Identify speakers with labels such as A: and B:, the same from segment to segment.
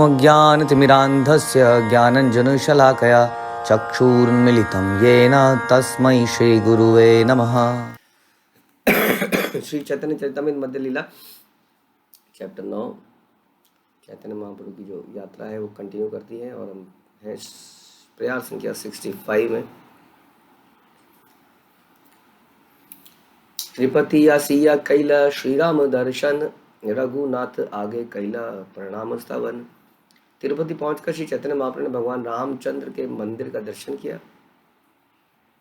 A: अज्ञानतिमिरान्धस्य ज्ञानञ्जनशलाकया चक्षुरुन्मिलितं येन तस्मै श्रीगुरुवे नमः। श्री चैतन्य चरितामृत मध्य लीला चैप्टर 9 चैतन्य महाप्रभु की जो यात्रा है वो कंटिन्यू करती है और हम हैं प्रयास संख्या 65 में। त्रिपति आसिया कैला श्री राम दर्शन, रघुनाथ आगे कैला प्रणाम स्तवन। तिरुपति पहुंचकर श्री चैतन्य महाप्रभु ने भगवान रामचंद्र के मंदिर का दर्शन किया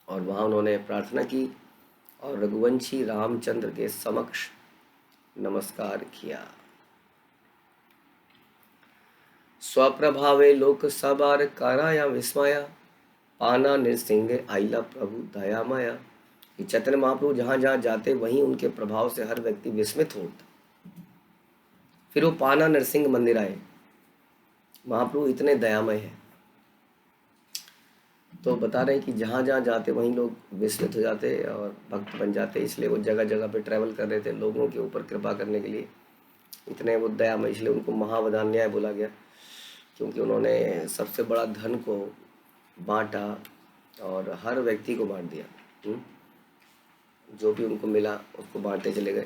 A: और वहां उन्होंने प्रार्थना की और रघुवंशी रामचंद्र के समक्ष नमस्कार किया। स्वप्रभावे लोक सबार कराया विस्मया, पाना नृसिंह आइला प्रभु दयामया। चैतन्य महाप्रभु जहां जहां जाते वहीं उनके प्रभाव से हर व्यक्ति विस्मित होता। फिर वो पाना नरसिंह मंदिर आए। महाप्रभु इतने दयामय हैं तो बता रहे हैं कि जहां जहां जाते वहीं लोग विस्मित हो जाते और भक्त बन जाते, इसलिए वो जगह जगह पे ट्रैवल कर रहे थे लोगों के ऊपर कृपा करने के लिए। इतने वो दयामय, इसलिए उनको महावदान्याय बोला गया, क्योंकि उन्होंने सबसे बड़ा धन को बांटा और हर व्यक्ति को बांट दिया। जो भी उनको मिला उसको बांटते चले गए।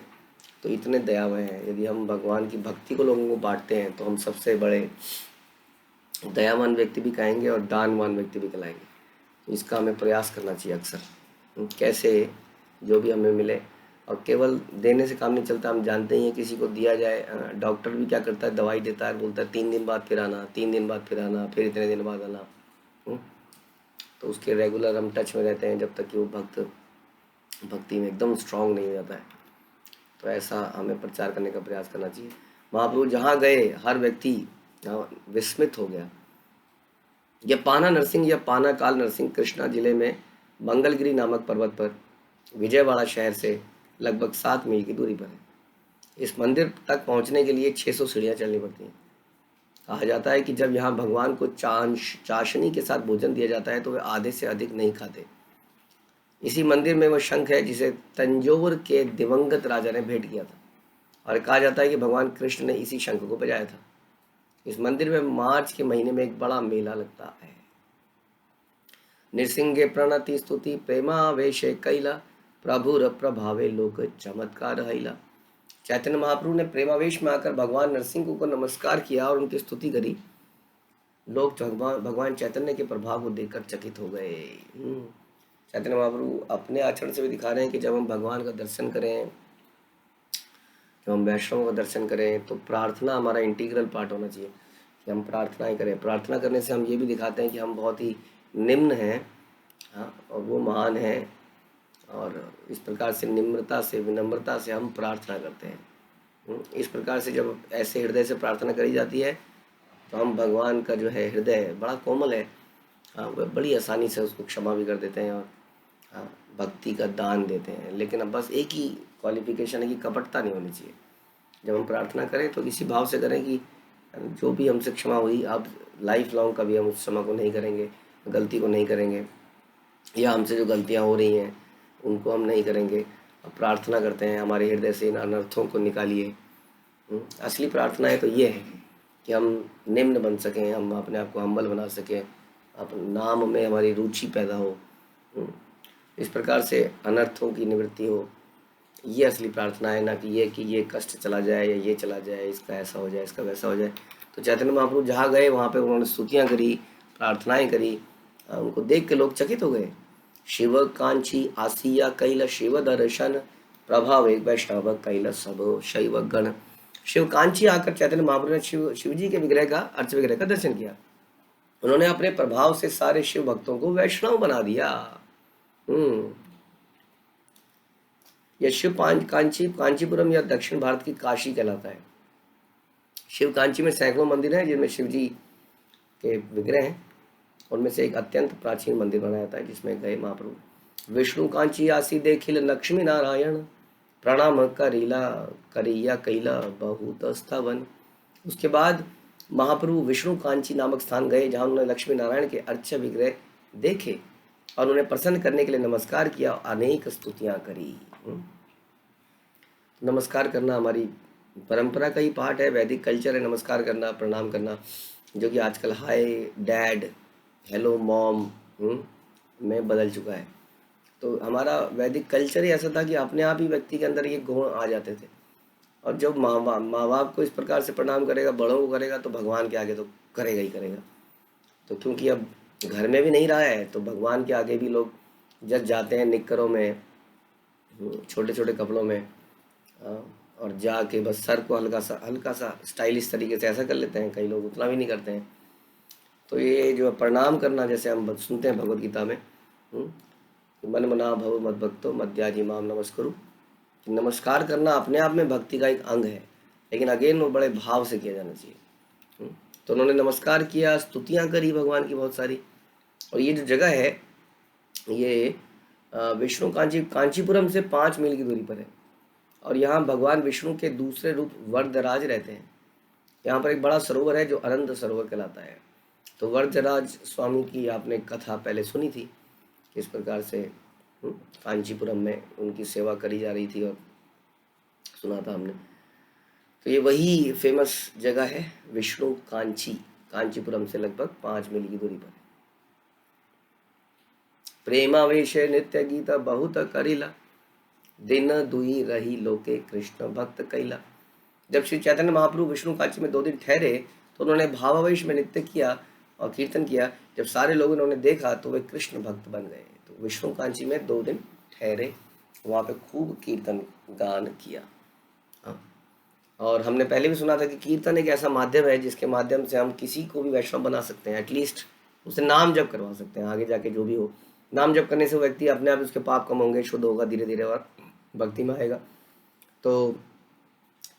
A: तो इतने दयामय हैं। यदि हम भगवान की भक्ति को लोगों को बांटते हैं तो हम सबसे बड़े दयावान व्यक्ति भी कहेंगे और दानवान व्यक्ति भी कहलाएंगे। तो इसका हमें प्रयास करना चाहिए अक्सर। कैसे जो भी हमें मिले, और केवल देने से काम नहीं चलता। हम जानते ही हैं किसी को दिया जाए, डॉक्टर भी क्या करता है, दवाई देता है, बोलता है 3 दिन बाद फिर आना, 3 दिन बाद फिर आना, फिर इतने दिन बाद आना। तो उसके रेगुलर हम टच में रहते हैं जब तक कि वो भक्ति में एकदम स्ट्रांग नहीं हो जाता है। तो ऐसा हमें प्रचार करने का प्रयास करना चाहिए। महाप्रभु जहाँ गए हर व्यक्ति विस्मित हो गया। यह पाना नरसिंह या पाना काल नरसिंह कृष्णा जिले में मंगलगिरी नामक पर्वत पर विजयवाड़ा शहर से लगभग 7 मील की दूरी पर है। इस मंदिर तक पहुंचने के लिए 600 सीढ़ियाँ चलनी पड़ती हैं। कहा जाता है कि जब यहाँ भगवान को चाशनी के साथ भोजन दिया जाता है तो वे आधे से अधिक नहीं खाते। इसी मंदिर में वह शंख है जिसे तंजौर के दिवंगत राजा ने भेंट किया था और कहा जाता है कि भगवान कृष्ण ने इसी शंख को बजाया था। इस मंदिर में मार्च के महीने में एक बड़ा मेला लगता है। नृसिंह प्रणति स्तुति प्रेमावेश कैला, प्रभुर प्रभावे लोक चमत्कार हैला। चैतन्य महाप्रभु ने प्रेमावेश में आकर भगवान नरसिंह को नमस्कार किया और उनकी स्तुति करी। लोग भगवान चैतन्य के प्रभाव को देखकर चकित हो गए। चैतन्य महाप्रभु अपने आचरण से भी दिखा रहे हैं कि जब हम भगवान का दर्शन करें, जब हम वैष्णव का दर्शन करें तो प्रार्थना हमारा इंटीग्रल पार्ट होना चाहिए कि हम प्रार्थनाएं करें। प्रार्थना करने से हम ये भी दिखाते हैं कि हम बहुत ही निम्न हैं, हाँ, और वो महान हैं। और इस प्रकार से निम्रता से, विनम्रता से हम प्रार्थना करते हैं। इस प्रकार से जब ऐसे हृदय से प्रार्थना करी जाती है तो हम भगवान का जो है हृदय बड़ा कोमल है, हाँ, वह बड़ी आसानी से उसको क्षमा भी कर देते हैं और भक्ति का दान देते हैं। लेकिन अब बस एक ही क्वालिफिकेशन है कि कपटता नहीं होनी चाहिए। जब हम प्रार्थना करें तो इसी भाव से करें कि जो भी हमसे क्षमा हुई अब लाइफ लॉन्ग कभी हम उस क्षमा को नहीं करेंगे, गलती को नहीं करेंगे, या हमसे जो गलतियां हो रही हैं उनको हम नहीं करेंगे। अब प्रार्थना करते हैं हमारे हृदय से इन अनर्थों को निकालिए। असली प्रार्थना है तो ये है कि हम निम्न बन सकें, हम अपने आप को हम्बल बना सकें, अपने नाम में हमारी रुचि पैदा हो, इस प्रकार से अनर्थों की निवृत्ति हो। ये असली प्रार्थना है, ना कि ये कष्ट चला जाए या ये चला जाए, इसका ऐसा हो जाए, इसका वैसा हो जाए। तो चैतन्य महाप्रभु जहाँ गए वहाँ पे उन्होंने स्तुतियाँ करी, प्रार्थनाएं करी, उनको देख के लोग चकित हो गए। शिव कांची आसिया कैल शिव दर्शन, प्रभाव एक वैष्णव कैल सब शैव गण। शिव कांची आकर चैतन्य महाप्रभु ने शिव जी के विग्रह का, अर्च विग्रह का दर्शन किया। उन्होंने अपने प्रभाव से सारे शिव भक्तों को वैष्णव बना दिया। यह शिव कांचीपुरम या दक्षिण भारत की काशी कहलाता है। शिव कांची में सैकड़ों मंदिर हैं जिनमें शिव जी के विग्रह हैं। उनमें से एक अत्यंत प्राचीन मंदिर बनाया जाता है जिसमें गए महाप्रभु। विष्णु कांची आसी देखिल लक्ष्मी नारायण, प्रणाम करिया कैला बहुत स्थावन। उसके बाद महाप्रभु विष्णु कांची नामक स्थान गए जहाँ उन्होंने लक्ष्मी नारायण के अर्च विग्रह देखे और उन्हें प्रसन्न करने के लिए नमस्कार किया, अनेक स्तुतियां करी। नमस्कार करना हमारी परंपरा का ही पार्ट है, वैदिक कल्चर है नमस्कार करना, प्रणाम करना, जो कि आजकल हाय डैड, हेलो मॉम में बदल चुका है। तो हमारा वैदिक कल्चर ही ऐसा था कि अपने आप ही व्यक्ति के अंदर ये गुण आ जाते थे। और जब माँ बाप को इस प्रकार से प्रणाम करेगा, बड़ों को करेगा, तो भगवान के आगे तो करेगा ही करेगा। तो क्योंकि अब घर में भी नहीं रहा है, तो भगवान के आगे भी लोग जब जाते हैं निक्करों में, छोटे छोटे कपड़ों में, और जाके बस सर को हल्का सा स्टाइलिश तरीके से ऐसा कर लेते हैं, कई लोग उतना भी नहीं करते हैं। तो ये जो प्रणाम करना, जैसे हम सुनते हैं भगवत गीता में, मन मना भव मद भक्तो मध्याजी माम नमस्करु, नमस्कार करना अपने आप में भक्ति का एक अंग है, लेकिन अगेन वो बड़े भाव से किया जाना चाहिए। तो उन्होंने नमस्कार किया, स्तुतियाँ करी भगवान की बहुत सारी। और ये जो जगह है, ये विष्णु कांचीपुरम से 5 मील की दूरी पर है। और यहाँ भगवान विष्णु के दूसरे रूप वरदराज रहते हैं। यहाँ पर एक बड़ा सरोवर है जो अनंत सरोवर कहलाता है। तो वरदराज स्वामी की आपने कथा पहले सुनी थी, किस प्रकार से कांचीपुरम में उनकी सेवा करी जा रही थी, और सुना था हमने। तो ये वही फेमस जगह है विष्णु कांचीपुरम से लगभग 5 मील की दूरी पर है। प्रेमावेश नित्य गीत बहुत करिला, दिन दुई रही लोके कृष्ण भक्त कैला। जब श्री चैतन्य महाप्रभु विष्णु कांची में 2 दिन ठहरे, तो उन्होंने भावावेश में नृत्य किया और कीर्तन किया। जब सारे लोगों ने उन्हें देखा तो वे कृष्ण भक्त बन गए। तो विष्णु कांची में 2 दिन ठहरे, वहाँ पे खूब कीर्तन गान किया। हाँ, और हमने पहले भी सुना था कि कीर्तन एक ऐसा माध्यम है जिसके माध्यम से हम किसी को भी वैष्णव बना सकते हैं, एटलीस्ट उसे नाम जप करवा सकते हैं। आगे जाके जो भी हो, नाम जप करने से वो व्यक्ति अपने आप उसके पाप कम होंगे, शुद्ध होगा धीरे धीरे और भक्ति में आएगा। तो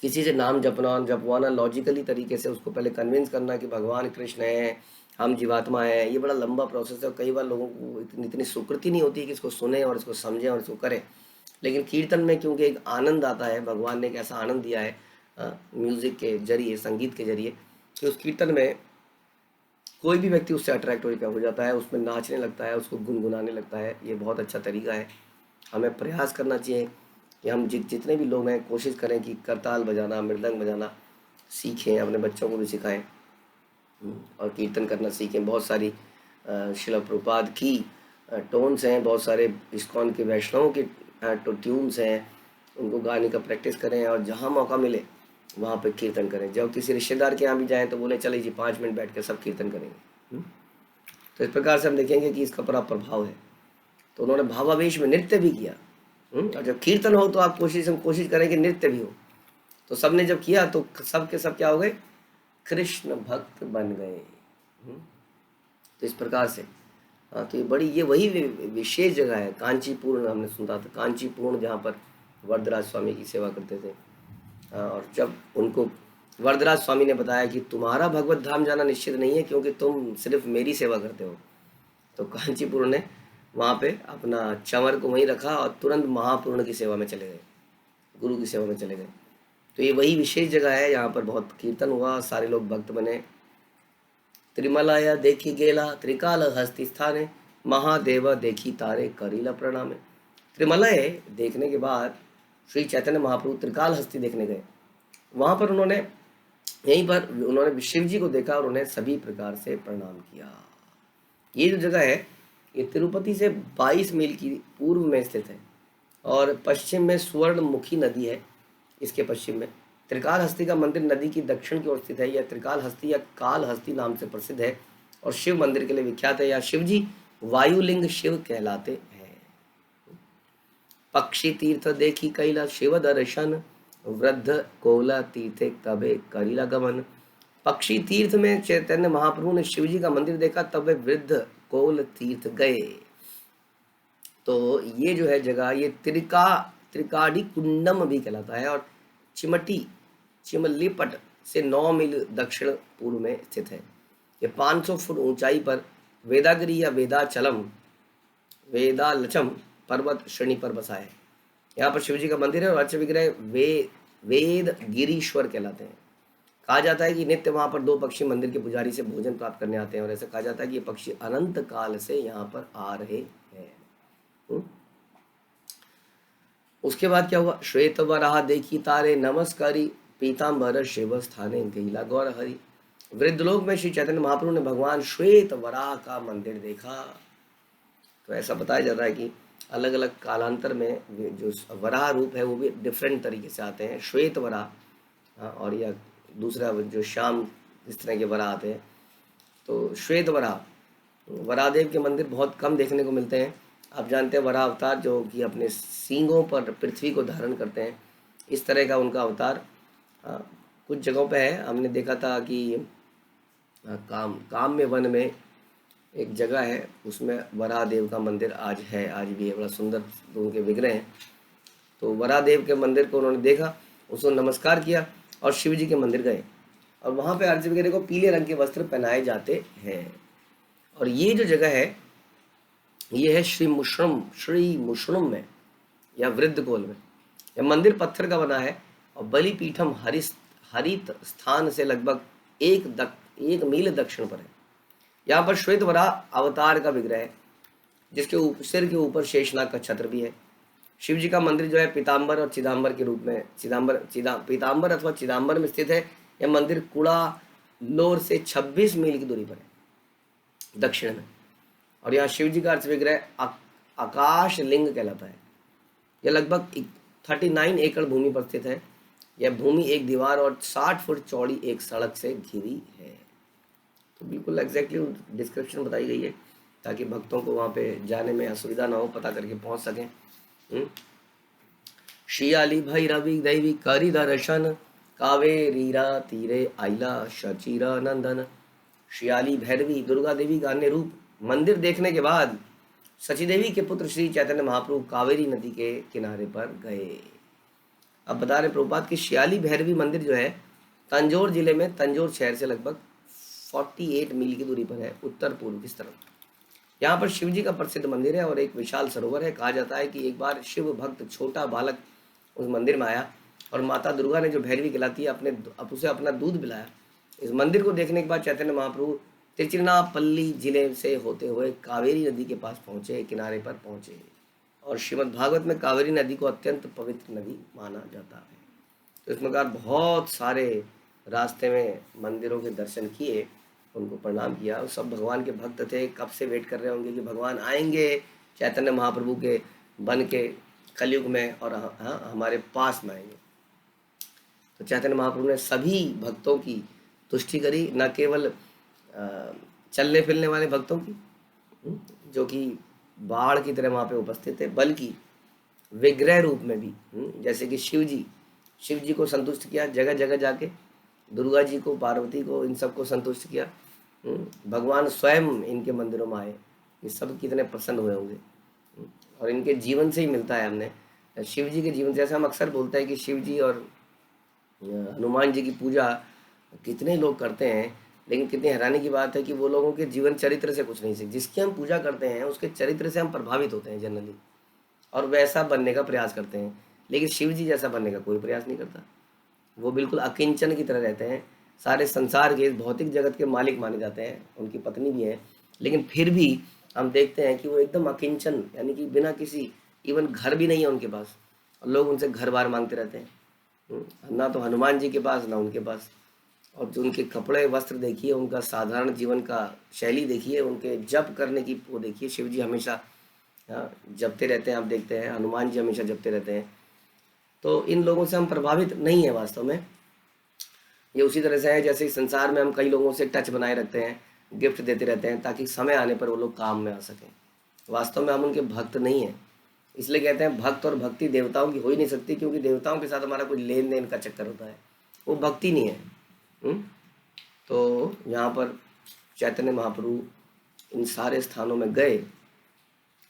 A: किसी से नाम जपवाना लॉजिकली तरीके से उसको पहले कन्विंस करना कि भगवान कृष्ण है, हम जीवात्मा है, ये बड़ा लंबा प्रोसेस है। और कई बार लोगों को इतनी सुकृति नहीं होती कि इसको सुने और इसको समझें और इसको करें। लेकिन कीर्तन में क्योंकि एक आनंद आता है, भगवान ने एक ऐसा आनंद दिया है म्यूजिक के जरिए, संगीत के जरिए, कि उस कीर्तन में कोई भी व्यक्ति उससे अट्रैक्ट हो जाता है, उसमें नाचने लगता है, उसको गुनगुनाने लगता है। ये बहुत अच्छा तरीका है। हमें प्रयास करना चाहिए कि हम जितने भी लोग हैं, कोशिश करें कि करताल बजाना, मृदंग बजाना सीखें, अपने बच्चों को भी सिखाएं और कीर्तन करना सीखें। बहुत सारी शिला प्रभुपाद की टोन्स हैं, बहुत सारे इस्कॉन के वैष्णवों के ट्यून्स हैं, उनको गाने का प्रैक्टिस करें और जहाँ मौका मिले वहाँ पे कीर्तन करें। जब किसी रिश्तेदार के यहाँ भी जाएं तो बोले चले जी 5 मिनट बैठ कर सब कीर्तन करेंगे। तो इस प्रकार से हम देखेंगे कि इसका बड़ा प्रभाव है। तो उन्होंने भावावेश में नृत्य भी किया। और जब कीर्तन हो तो आप कोशिश करें कि नृत्य भी हो। तो सबने जब किया तो सब के सब क्या हो गए, कृष्ण भक्त बन गए। तो इस प्रकार से हाँ, तो ये वही विशेष जगह है कांचीपुरम। हमने सुना था कांचीपुरम, जहाँ पर वरदराज स्वामी की सेवा करते थे। और जब उनको वरदराज स्वामी ने बताया कि तुम्हारा भगवत धाम जाना निश्चित नहीं है क्योंकि तुम सिर्फ मेरी सेवा करते हो, तो कांचीपुरम ने वहाँ पे अपना चंवर को वहीं रखा और तुरंत महापूर्ण की सेवा में चले गए, गुरु की सेवा में चले गए। तो ये वही विशेष जगह है, यहाँ पर बहुत कीर्तन हुआ, सारे लोग भक्त बने। त्रिमलाया देखी गेला त्रिकाल हस्ती स्थाने, महादेव देखी तारे करीला प्रणामे। त्रिमलय देखने के बाद श्री चैतन्य महाप्रभु त्रिकाल हस्ती देखने गए। वहाँ पर यहीं पर उन्होंने शिव जी को देखा और उन्हें सभी प्रकार से प्रणाम किया। ये जो जगह है ये तिरुपति से 22 मील की पूर्व में स्थित है और पश्चिम में सुवर्णमुखी नदी है। इसके पश्चिम में त्रिकालहस्ती का मंदिर नदी की दक्षिण की ओर स्थित है। यह त्रिकालहस्ती या कालहस्ती नाम से प्रसिद्ध है और शिव मंदिर के लिए विख्यात है। यहाँ शिव जी वायुलिंग शिव कहलाते हैं। पक्षी तीर्थ देखी कैला शिव दर्शन, वृद्ध कोला तीर्थे तबे करीला गमन। पक्षी तीर्थ में चैतन्य महाप्रभु ने शिव जी का मंदिर देखा, तब वे वृद्ध कोल तीर्थ गए। तो ये जो है जगह, ये त्रिकाड़ी कुंडम भी कहलाता है और चिमलीपट से 9 मील दक्षिण पूर्व में स्थित है। ये 500 फुट ऊंचाई पर वेदागिरी या वेदालचम पर्वत श्रेणी पर बसा है। यहाँ पर शिवजी का मंदिर है और अर्च विग्रह वेद गिरीश्वर कहलाते हैं। कहा जाता है कि नित्य वहाँ पर 2 पक्षी मंदिर के पुजारी से भोजन प्राप्त करने आते हैं और ऐसा कहा जाता है कि ये पक्षी अनंत काल से यहाँ पर आ रहे हैं। उसके बाद क्या हुआ, श्वेत वराह देखी तारे नमस्कारी, पीताम्बर शिव स्थाने गईला गौर हरि। वृद्धलोक में श्री चैतन्य महाप्रभु ने भगवान श्वेत वराह का मंदिर देखा। तो ऐसा बताया जाता है कि अलग अलग कालांतर में जो वराह रूप है वो भी डिफरेंट तरीके से आते हैं। श्वेत वराह, और या दूसरा जो श्याम, इस तरह के वराह आते हैं। तो श्वेत वराह, वराहदेव के मंदिर बहुत कम देखने को मिलते हैं। आप जानते हैं वराह अवतार जो कि अपने सींगों पर पृथ्वी को धारण करते हैं, इस तरह का उनका अवतार कुछ जगहों पे है। हमने देखा था कि काम्य वन में एक जगह है, उसमें वराहदेव का मंदिर आज भी है, बड़ा सुंदर उनके विग्रह हैं। तो वराहदेव के मंदिर को उन्होंने देखा, उसको नमस्कार किया और शिव जी के मंदिर गए, और वहाँ पे आरती वगैरह को पीले रंग के वस्त्र पहनाए जाते हैं। और ये जो जगह है ये है श्री मुश्रम में या वृद्धकोल में। यह मंदिर पत्थर का बना है और बलिपीठम हरित स्थान से लगभग एक मील दक्षिण पर है। यहाँ पर श्वेत वराह अवतार का विग्रह है, जिसके सिर के ऊपर शेषनाग का छत्र भी है। शिव जी का मंदिर जो है पीताम्बर और चिदाम्बर के रूप में, पीताम्बर अथवा चिदाम्बर में स्थित है। यह मंदिर कुड़ालोर से 26 मील की दूरी पर है दक्षिण में। और यहाँ शिव जी का अर्थ विग्रह आकाश लिंग कहलाता है। यह लगभग 39 एकड़ भूमि पर स्थित है। यह भूमि एक दीवार और 60 फुट चौड़ी एक सड़क से घिरी है। तो बिल्कुल एग्जैक्टली डिस्क्रिप्शन बताई गई है ताकि भक्तों को वहाँ पे जाने में असुविधा ना हो, पता करके पहुँच सकें। शियाली भैरवी दैवी करी दर्शन, कावेरीरा तीरे आइला शचीरा नंदन। शियाली भैरवी दुर्गा देवी का अन्य रूप। मंदिर देखने के बाद सची देवी के पुत्र श्री चैतन्य महाप्रभु कावेरी नदी के किनारे पर गए। अब बता रहे प्रभुपाद कि शियाली भैरवी मंदिर जो है तंजौर जिले में तंजौर शहर से लगभग 48 मील की दूरी पर है, उत्तर पूर्व की तरफ। यहाँ पर शिव जी का प्रसिद्ध मंदिर है और एक विशाल सरोवर है। कहा जाता है कि एक बार शिव भक्त छोटा बालक उस मंदिर में आया और माता दुर्गा ने जो भैरवी कहलाती है उसे अपना दूध पिलाया। इस मंदिर को देखने के बाद चैतन्य महाप्रभु तिरुचिरापल्ली जिले से होते हुए कावेरी नदी के पास पहुँचे, किनारे पर पहुँचे। और श्रीमद् भागवत में कावेरी नदी को अत्यंत पवित्र नदी माना जाता है। तो इस प्रकार बहुत सारे रास्ते में मंदिरों के दर्शन किए, उनको प्रणाम किया। और सब भगवान के भक्त थे, कब से वेट कर रहे होंगे कि भगवान आएंगे चैतन्य महाप्रभु के बन के कलयुग में और हमारे पास में आएंगे। तो चैतन्य महाप्रभु ने सभी भक्तों की तुष्टि करी, न केवल चलने फिरने वाले भक्तों की जो कि बाढ़ की तरह वहाँ पे उपस्थित थे, बल्कि विग्रह रूप में भी, जैसे कि शिव जी को संतुष्ट किया जगह जगह जाके, दुर्गा जी को, पार्वती को, इन सबको संतुष्ट किया। भगवान स्वयं इनके मंदिरों में आए, ये सब कितने प्रसन्न हुए होंगे। और इनके जीवन से ही मिलता है हमने, शिव जी के जीवन। जैसे हम अक्सर बोलते हैं कि शिव जी और हनुमान जी की पूजा कितने लोग करते हैं, लेकिन कितनी हैरानी की बात है कि वो लोगों के जीवन चरित्र से कुछ नहीं सीखते। जिसकी हम पूजा करते हैं उसके चरित्र से हम प्रभावित होते हैं जनरली, और वैसा बनने का प्रयास करते हैं। लेकिन शिव जी जैसा बनने का कोई प्रयास नहीं करता। वो बिल्कुल अकिंचन की तरह रहते हैं। सारे संसार के, इस भौतिक जगत के मालिक माने जाते हैं। उनकी पत्नी भी है, लेकिन फिर भी हम देखते हैं कि वो एकदम अकिंचन, यानी कि बिना किसी, इवन घर भी नहीं है उनके पास, और लोग उनसे घर बार मांगते रहते हैं। ना तो हनुमान जी के पास, ना उनके पास। और जो उनके कपड़े वस्त्र देखिए, उनका साधारण जीवन का शैली देखिए, उनके जप करने की वो देखिए। शिव जी हमेशा जपते रहते हैं, आप देखते हैं हनुमान जी हमेशा जपते रहते हैं। तो इन लोगों से हम प्रभावित नहीं है वास्तव में। ये उसी तरह से है जैसे संसार में हम कई लोगों से टच बनाए रखते हैं, गिफ्ट देते रहते हैं ताकि समय आने पर वो लोग काम में आ सकें। वास्तव में हम उनके भक्त नहीं हैं। इसलिए कहते हैं भक्त और भक्ति देवताओं की हो ही नहीं सकती, क्योंकि देवताओं के साथ हमारा कोई लेन देन का चक्कर होता है, वो भक्ति नहीं है। तो यहाँ पर चैतन्य महाप्रभु इन सारे स्थानों में गए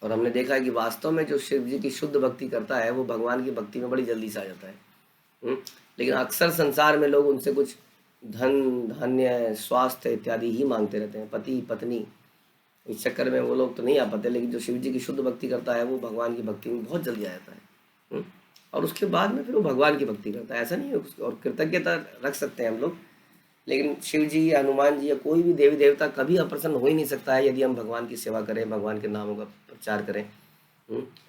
A: और हमने देखा है कि वास्तव में जो शिव जी की शुद्ध भक्ति करता है वो भगवान की भक्ति में बड़ी जल्दी से आ जाता है। लेकिन अक्सर संसार में लोग उनसे कुछ धन, धान्य, स्वास्थ्य इत्यादि ही मांगते रहते हैं, पति पत्नी, इस चक्कर में वो लोग तो नहीं आ पाते। लेकिन जो शिव जी की शुद्ध भक्ति करता है वो भगवान की भक्ति में बहुत जल्दी आ जाता है, और उसके बाद में फिर वो भगवान की भक्ति करता है। ऐसा नहीं है, और कृतज्ञता रख सकते हैं हम लोग, लेकिन शिव जी या हनुमान जी या कोई भी देवी देवता कभी अप्रसन्न हो ही नहीं सकता है यदि हम भगवान की सेवा करें, भगवान के नामों का प्रचार करें।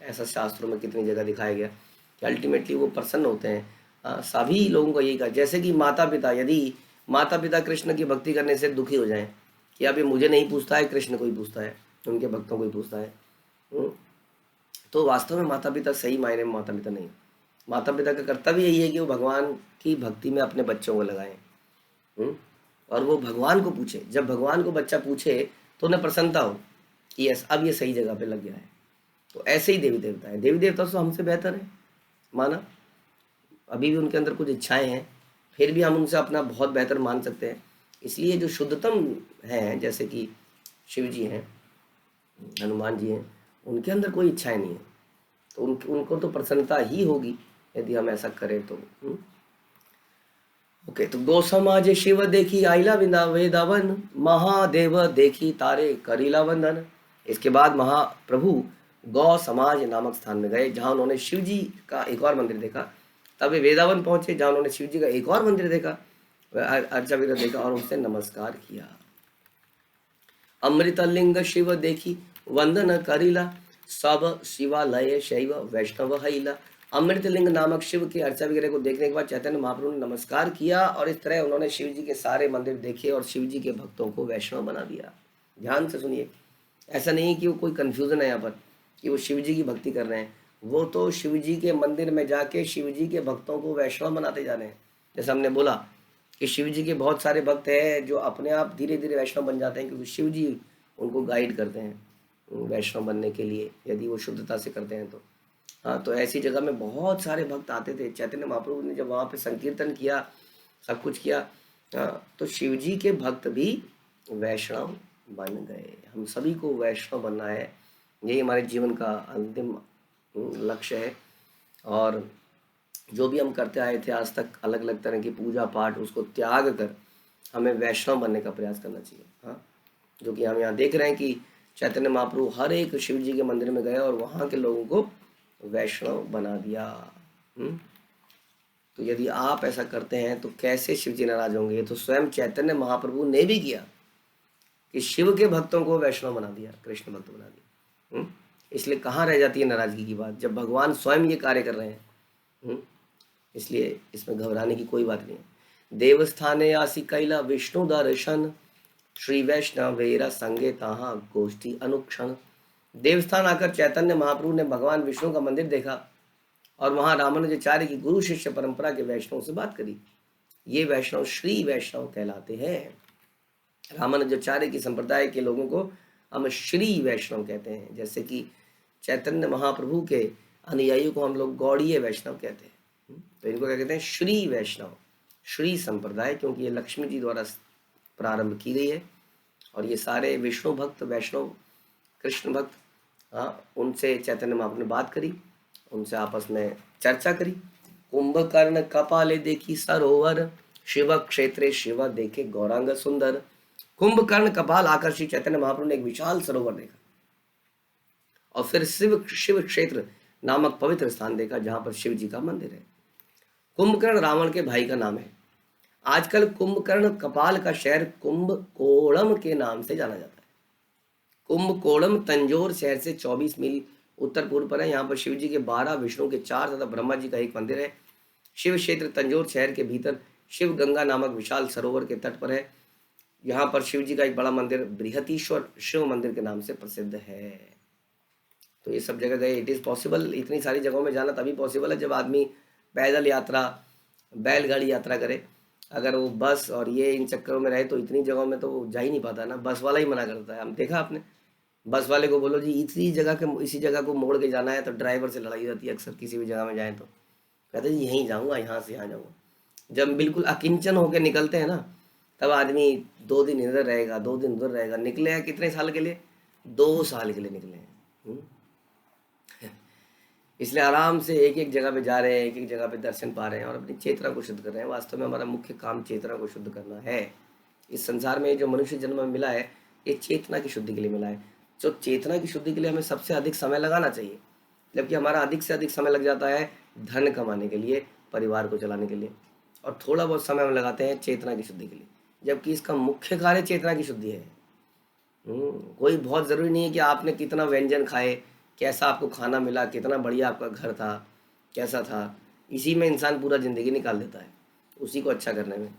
A: ऐसा शास्त्रों में कितनी जगह दिखाया गया कि अल्टीमेटली वो प्रसन्न होते हैं हाँ, सभी लोगों को यही कहा, जैसे कि माता पिता, यदि माता पिता कृष्ण की भक्ति करने से दुखी हो जाएं कि अब ये मुझे नहीं पूछता है, कृष्ण को ही पूछता है, उनके भक्तों को ही पूछता है, हम्म, तो वास्तव में माता पिता सही मायने में माता पिता नहीं। माता पिता का कर्तव्य यही है कि वो भगवान की भक्ति में अपने बच्चों को लगाएं, हम्म, और वो भगवान को पूछे। जब भगवान को बच्चा पूछे तो उन्हें प्रसन्नता हो कि यस, अब ये सही जगह पे लग गया है। तो ऐसे ही देवी देवता है, देवी देवता तो हमसे बेहतर है माना, अभी भी उनके अंदर कुछ इच्छाएं हैं, फिर भी हम उनसे अपना बहुत बेहतर मान सकते हैं। इसलिए जो शुद्धतम हैं, जैसे कि शिव जी हैं, हनुमान जी हैं, उनके अंदर कोई इच्छाएं नहीं है, तो उनको तो प्रसन्नता ही होगी यदि हम ऐसा करें तो। ओके, तो गौ समाज शिव देखी आइला विना वेदावन, महादेव देखी तारे करीला वंदन। इसके बाद महाप्रभु गौ समाज नामक स्थान में गए, जहां उन्होंने शिव जी का एक और मंदिर देखा। तब वे वेदावन पहुंचे, जहां उन्होंने शिव जी का एक और मंदिर देखा, अर्चा विग्रह देखा और उनसे नमस्कार किया। अमृतलिंग शिव देखी वंदन करिला, सब शिवालय शैव वैष्णव हैला। अमृतलिंग नामक शिव के अर्चा विग्रह को देखने के बाद चैतन्य महाप्रभु ने नमस्कार किया, और इस तरह उन्होंने शिव जी के सारे मंदिर देखे और शिव जी के भक्तों को वैष्णव बना दिया। ध्यान से सुनिए, ऐसा नहीं कि वो कोई कन्फ्यूजन है यहाँ पर कि वो शिव जी की भक्ति कर रहे हैं, वो तो शिव जी के मंदिर में जाके शिव जी के भक्तों को वैष्णव बनाते जा रहे हैं। जैसे हमने बोला कि शिव जी के बहुत सारे भक्त हैं जो अपने आप धीरे धीरे वैष्णव बन जाते हैं, क्योंकि शिव जी उनको गाइड करते हैं वैष्णव बनने के लिए, यदि वो शुद्धता से करते हैं तो। हाँ, तो ऐसी जगह में बहुत सारे भक्त आते थे। चैतन्य महाप्रभु ने जब वहाँ पे संकीर्तन किया, सब कुछ किया, तो शिव जी के भक्त भी वैष्णव बन गए। हम सभी को वैष्णव बनना है, यही हमारे जीवन का अंतिम लक्ष्य है। और जो भी हम करते आए थे आज तक, अलग अलग तरह की पूजा पाठ, उसको त्याग कर हमें वैष्णव बनने का प्रयास करना चाहिए। हाँ, जो कि हम यहाँ देख रहे हैं कि चैतन्य महाप्रभु हर एक शिव जी के मंदिर में गए और वहाँ के लोगों को वैष्णव बना दिया। तो यदि आप ऐसा करते हैं तो कैसे शिव जी नाराज होंगे? तो स्वयं चैतन्य महाप्रभु ने भी किया कि शिव के भक्तों को वैष्णव बना दिया, कृष्ण भक्त बना दिया। इसलिए कहाँ रह जाती है नाराजगी की बात, जब भगवान स्वयं ये कार्य कर रहे हैं। इसलिए इसमें घबराने की कोई बात नहीं है। देवस्थाने आसी कैला विष्णु दर्शन, श्री वैष्णवेरा संगे ताहा गोष्ठी अनुक्षण। देवस्थान आकर चैतन्य महाप्रभु ने भगवान विष्णु का मंदिर देखा और वहां रामानुजाचार्य की गुरु शिष्य परंपरा के वैष्णव से बात करी। ये वैष्णव श्री वैष्णव कहलाते हैं। रामानुजाचार्य की संप्रदाय के लोगों को हम श्री वैष्णव कहते हैं, जैसे कि चैतन्य महाप्रभु के अनुयायियों को हम लोग गौड़ीय वैष्णव कहते हैं। तो इनको क्या कहते हैं? श्री वैष्णव, श्री संप्रदाय, क्योंकि ये लक्ष्मी जी द्वारा प्रारंभ की गई है। और ये सारे विष्णु भक्त, वैष्णव, कृष्ण भक्त, हाँ, उनसे चैतन्य महाप्रभु ने बात करी, उनसे आपस में चर्चा करी। कुंभकर्ण कपाले देखी सरोवर, शिव क्षेत्रे शिव देखे गौरांग सुंदर। कुंभकर्ण कपाल आकर श्री चैतन्य महाप्रभु ने एक विशाल सरोवर देखा और फिर शिव क्षेत्र नामक पवित्र स्थान देखा, जहां पर शिव जी का मंदिर है। कुंभकर्ण रावण के भाई का नाम है। आजकल कुंभकर्ण कपाल का शहर कुंभकोणम के नाम से जाना जाता है। कुंभकोणम तंजौर शहर से 24 मील उत्तर पूर्व पर है। यहाँ पर शिव जी के 12, विष्णु के 4 तथा ब्रह्मा जी का एक मंदिर है। शिव क्षेत्र तंजौर शहर के भीतर शिव गंगा नामक विशाल सरोवर के तट पर है। यहाँ पर शिव जी का एक बड़ा मंदिर बृहतीश्वर शिव मंदिर के नाम से प्रसिद्ध है। तो ये सब जगह गए। इट इज़ पॉसिबल, इतनी सारी जगहों में जाना तभी पॉसिबल है जब आदमी पैदल यात्रा, बैलगाड़ी यात्रा करे। अगर वो बस और ये इन चक्करों में रहे तो इतनी जगहों में तो वो जा ही नहीं पाता ना। बस वाला ही मना करता है। हम देखा आपने, बस वाले को बोलो जी इसी जगह को मोड़ के जाना है, तो ड्राइवर से लड़ाई रहती है अक्सर। किसी भी जगह में जाएँ तो कहते जी यहीं जाऊँगा, यहाँ से यहाँ जाऊँगा। जब बिल्कुल अकिंचन होकर निकलते हैं ना, तब आदमी 2 दिन इधर रहेगा, 2 दिन उधर रहेगा। निकले हैं कितने साल के लिए? 2 साल के लिए निकले हैं। इसलिए आराम से एक एक जगह पे जा रहे हैं, एक एक जगह पे दर्शन पा रहे हैं और अपनी चेतना को शुद्ध कर रहे हैं। वास्तव में हमारा मुख्य काम चेतना को शुद्ध करना है। इस संसार में जो मनुष्य जन्म में मिला है, ये चेतना की शुद्धि के लिए मिला है। जो चेतना की शुद्धि के लिए हमें सबसे अधिक समय लगाना चाहिए, जबकि हमारा अधिक से अधिक समय लग जाता है धन कमाने के लिए, परिवार को चलाने के लिए, और थोड़ा बहुत समय हम लगाते हैं चेतना की शुद्धि के लिए, जबकि इसका मुख्य कार्य चेतना की शुद्धि है। कोई बहुत ज़रूरी नहीं है कि आपने कितना व्यंजन खाए, कैसा आपको खाना मिला, कितना बढ़िया आपका घर था, कैसा था। इसी में इंसान पूरा ज़िंदगी निकाल देता है, उसी को अच्छा करने में।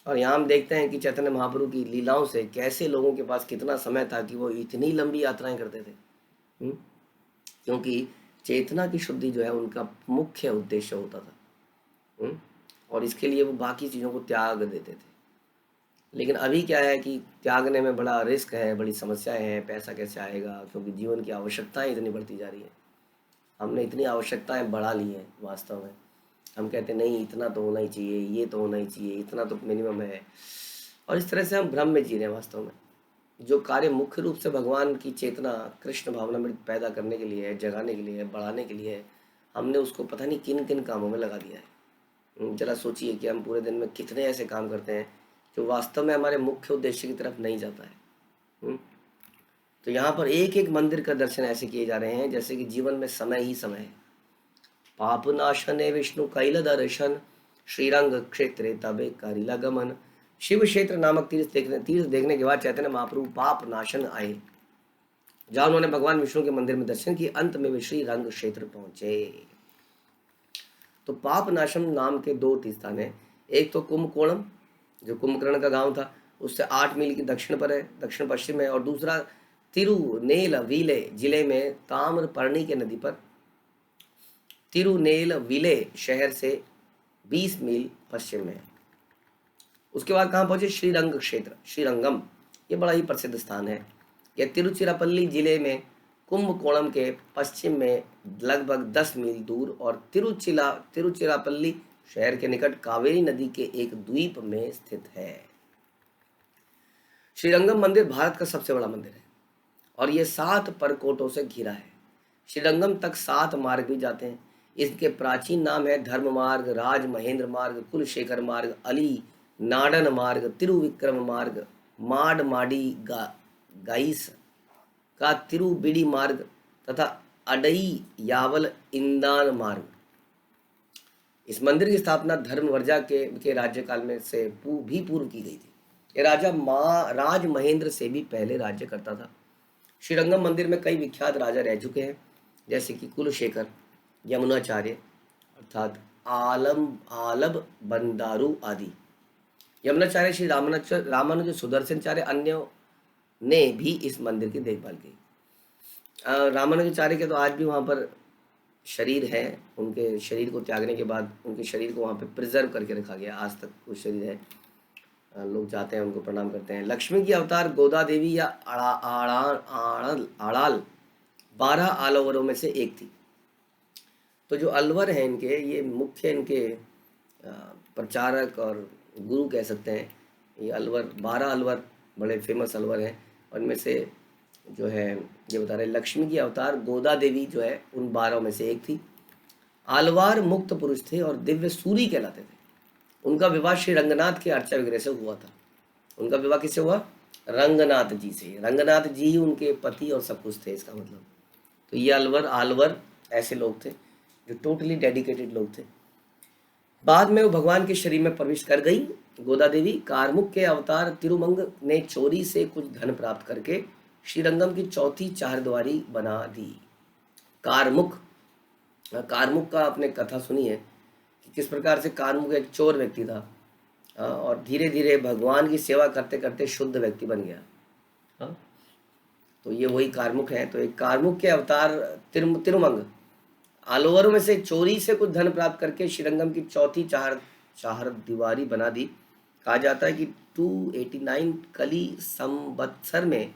A: और यहाँ हम देखते हैं कि चैतन्य महाप्रभु की लीलाओं से कैसे लोगों के पास कितना समय था कि वो इतनी लंबी यात्राएं करते थे। क्योंकि चेतना की शुद्धि जो है उनका मुख्य उद्देश्य होता था। और इसके लिए वो बाकी चीज़ों को त्याग देते थे। लेकिन अभी क्या है कि त्यागने में बड़ा रिस्क है, बड़ी समस्याएं हैं, पैसा कैसे आएगा, क्योंकि जीवन की आवश्यकताएं इतनी बढ़ती जा रही है। हमने इतनी आवश्यकताएं बढ़ा ली हैं वास्तव में। हम कहते नहीं इतना तो होना ही चाहिए, ये तो होना ही चाहिए, इतना तो मिनिमम है, और इस तरह से हम भ्रम में जी रहे हैं वास्तव में। जो कार्य मुख्य रूप से भगवान की चेतना, कृष्ण भावना में पैदा करने के लिए है, जगाने के लिए है, बढ़ाने के लिए है, हमने उसको पता नहीं किन किन कामों में लगा दिया है। जरा सोचिए कि हम पूरे दिन में कितने ऐसे काम करते हैं जो वास्तव में हमारे मुख्य उद्देश्य की तरफ नहीं जाता है। तो यहाँ पर एक एक मंदिर का दर्शन ऐसे किए जा रहे हैं जैसे कि जीवन में समय ही समय है। पाप नाशने विष्णु कैल दर्शन, श्रीरंग क्षेत्रे तबे करिला गमन। शिव क्षेत्र नामक तीर्थ देखने के बाद चैतन्य महाप्रभु पाप नाशन आए, जहाँ उन्होंने भगवान विष्णु के मंदिर में दर्शन किए। अंत में वे श्री रंग क्षेत्र पहुंचे। तो पाप नाशम नाम के दो तीर्थ स्थान है। एक तो कुंभकोणम जो कुंभकर्ण का गांव था, उससे 8 मील की दक्षिण पर है, दक्षिण पश्चिम है। और दूसरा तिरुनेलवेली जिले में ताम्रपर्णी के नदी पर, तिरुनेलवेली शहर से 20 मील पश्चिम में है। उसके बाद कहाँ पहुंचे? श्रीरंग क्षेत्र, श्रीरंगम, ये बड़ा ही प्रसिद्ध स्थान है। यह तिरुचिरापल्ली जिले में कुंभकोणम के पश्चिम में लगभग 10 मील दूर और तिरुचिरापल्ली शहर के निकट कावेरी नदी के एक द्वीप में स्थित है। श्रीरंगम मंदिर भारत का सबसे बड़ा मंदिर है और ये 7 परकोटों से घिरा है। श्रीरंगम तक 7 मार्ग भी जाते हैं। इसके प्राचीन नाम है धर्म मार्ग, राज महेंद्र मार्ग, कुलशेखर मार्ग, अली नाडन मार्ग, तिरुविक्रम मार्ग, माडमाडी गाइस का तिरुबिडी मार्ग तथा अडई यावल इंदान मार्ग। इस मंदिर की स्थापना धर्मवर्जा के राज्यकाल में से भी पूर्व की गई थी। ये राजा राज महेंद्र से भी पहले राज्य करता था। श्रीरंगम मंदिर में कई विख्यात राजा रह चुके हैं, जैसे कि कुलशेखर, यमुनाचार्य अर्थात आलब बंदारू आदि। यमुनाचार्य श्री रामानुज सुदर्शनचार्य अन्यों ने भी इस मंदिर की देखभाल की। रामानुजाचार्य के तो आज भी वहाँ पर शरीर है। उनके शरीर को त्यागने के बाद उनके शरीर को वहाँ पे प्रिजर्व करके रखा गया, आज तक वो शरीर है। लोग जाते हैं, उनको प्रणाम करते हैं। लक्ष्मी की अवतार गोदा देवी या आड़ाल 12 आलोवरों में से एक थी। तो जो अलवर हैं इनके, ये मुख्य इनके प्रचारक और गुरु कह सकते हैं। ये अलवर 12 अलवर बड़े फेमस अलवर हैं, और इनमें से जो है ये बता रहे लक्ष्मी की अवतार गोदा देवी जो है उन 12 में से एक थी। आलवार मुक्त पुरुष थे और दिव्य सूरी कहलाते थे। उनका विवाह श्री रंगनाथ के अर्चा विग्रह से हुआ था। उनका विवाह किससे हुआ? रंगनाथ जी से। रंगनाथ जी ही उनके पति और सब कुछ थे, इसका मतलब। तो ये आलवर ऐसे लोग थे जो टोटली डेडिकेटेड लोग थे। बाद में वो भगवान के शरीर में प्रवेश कर गई। गोदा देवी कारमुक के अवतार तिरुमंग ने चोरी से कुछ धन प्राप्त करके श्रीरंगम की चौथी चारद्वारी बना दी। कारमुक का आपने कथा सुनी है कि किस प्रकार से कारमुक एक चोर व्यक्ति था, और धीरे धीरे भगवान की सेवा करते करते शुद्ध व्यक्ति बन गया। तो ये वही कारमुक है। तो एक कारमुक के अवतार तिरुमंग आलोवरों में से चोरी से कुछ धन प्राप्त करके श्रीरंगम की चौथी चार दीवारी बना दी। कहा जाता है कि 289 कली संवत्सर में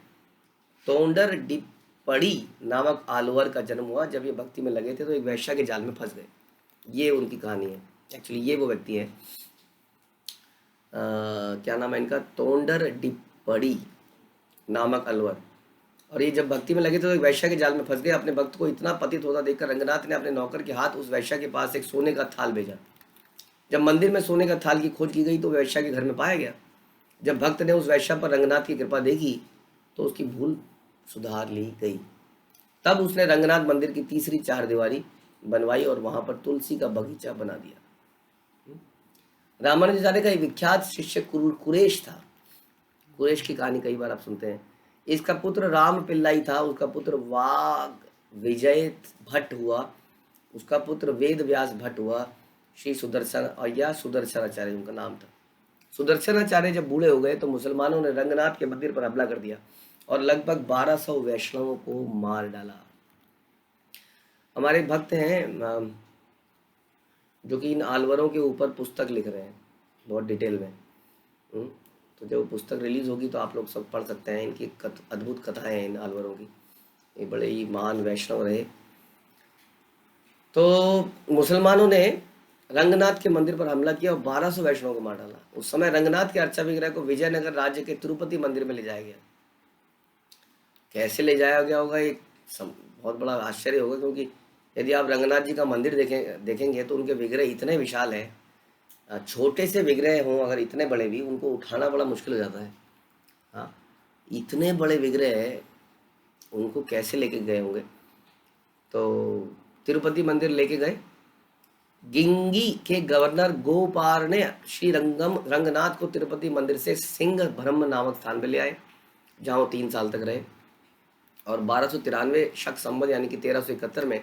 A: तोंडर डिपड़ी नामक आलोवर का जन्म हुआ। जब ये भक्ति में लगे थे तो एक वैश्या के जाल में फंस गए। ये उनकी कहानी है। एक्चुअली ये वो व्यक्ति है, क्या नाम है इनका? तोंडर डिपड़ी नामक अलवर। और ये जब भक्ति में लगे थे तो एक वैश्या के जाल में फंस गए। अपने भक्त को इतना पतित होता देखकर रंगनाथ ने अपने नौकर के हाथ उस वैश्या के पास एक सोने का थाल भेजा। जब मंदिर में सोने का थाल की खोज की गई तो वैश्या के घर में पाया गया। जब भक्त ने उस वैश्या पर रंगनाथ की कृपा देखी तो उसकी भूल सुधार ली गई। तब उसने रंगनाथ मंदिर की तीसरी चारदीवारी बनवाई और वहां पर तुलसी का बगीचा बना दिया। रामानुजाचार्य का एक विख्यात शिष्य कुरेश था। कुरेश की कहानी कई बार आप सुनते हैं। इसका पुत्र राम पिल्लाई था, उसका पुत्र वाग विजय भट्ट हुआ, उसका पुत्र वेद व्यास भट्ट हुआ, श्री सुदर्शन, और या सुदर्शनाचार्य उनका नाम था। सुदर्शनाचार्य जब बूढ़े हो गए तो मुसलमानों ने रंगनाथ के मंदिर पर हमला कर दिया और लगभग 1200 वैष्णवों को मार डाला। हमारे भक्त हैं जो कि इन अलवरों के ऊपर पुस्तक लिख रहे हैं बहुत डिटेल में। तो जब वो पुस्तक रिलीज होगी तो आप लोग सब पढ़ सकते हैं। इनकी अद्भुत कथाएं हैं इन अलवरों की। ये बड़े ही महान वैष्णव रहे। तो मुसलमानों ने रंगनाथ के मंदिर पर हमला किया और 1200 वैष्णवों को मार डाला। उस समय रंगनाथ के अर्चा विग्रह को विजयनगर राज्य के तिरुपति मंदिर में ले जाया गया। कैसे ले जाया गया होगा ये बहुत बड़ा आश्चर्य होगा, क्योंकि यदि आप रंगनाथ जी का मंदिर देखेंगे तो उनके विग्रह इतने विशाल हैं। छोटे से विग्रह हों अगर इतने बड़े भी, उनको उठाना बड़ा मुश्किल हो जाता है। हाँ, इतने बड़े विग्रह उनको कैसे लेके गए होंगे। तो तिरुपति मंदिर लेके गए। गिंगी के गवर्नर गोपाल ने श्री रंगनाथ को तिरुपति मंदिर से सिंह ब्रह्म नामक स्थान पर ले आए, जहाँ वो 3 साल तक रहे। और 1293 शक संवत यानी कि 1371 में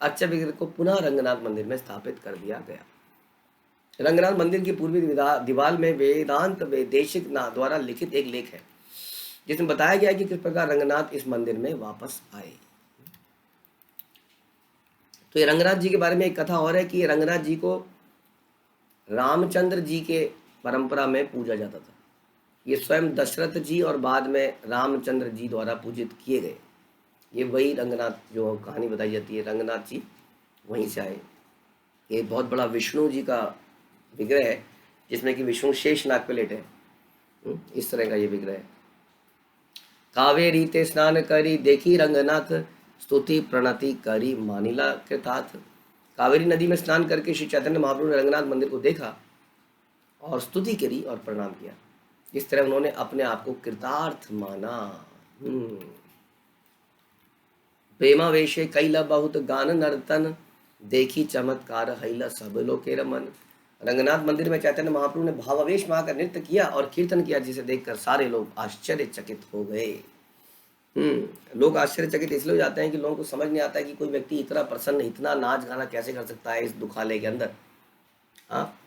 A: अर्चा विग्रह को पुनः रंगनाथ मंदिर में स्थापित कर दिया गया। रंगनाथ मंदिर की पूर्वी दीवार में वेदांत वैदेशिक द्वारा लिखित एक लेख है, जिसमें बताया गया है कि किस प्रकार रंगनाथ इस मंदिर में वापस आए। तो ये रंगनाथ जी के बारे में एक कथा और है कि ये रंगनाथ जी को रामचंद्र जी के परंपरा में पूजा जाता था। ये स्वयं दशरथ जी और बाद में रामचंद्र जी द्वारा पूजित किए गए। ये वही रंगनाथ जो कहानी बताई जाती है, रंगनाथ जी वहीं से आए। ये बहुत बड़ा विष्णु जी का विग्रह है, जिसमें कि विष्णु शेष नाग पे लेटे हैं। इस तरह का ये विग्रह है। कावेरी ते स्नान करी देखी रंगनाथ, स्तुति प्रणति करी मानिला कृतार्थ। कावेरी नदी में स्नान करके श्री चैतन्य महाप्रभु ने रंगनाथ मंदिर को देखा और स्तुति करी और प्रणाम किया। इस तरह उन्होंने अपने आप को कृतार्थ माना। प्रेमावेशे कैला बहुत गान नर्तन, देखी चमत्कार हैला सब लोके रमन। रंगनाथ मंदिर में चैतन्य महाप्रभु ने भावावेश में आकर नृत्य किया और कीर्तन किया, जिसे देखकर सारे लोग आश्चर्यचकित हो गए। लोग आश्चर्यचकित इसलिए हो जाते हैं कि लोगों को समझ नहीं आता है कि कोई व्यक्ति इतना प्रसन्न, इतना नाच गाना कैसे कर सकता है इस दुखालय के अंदर। हाँ,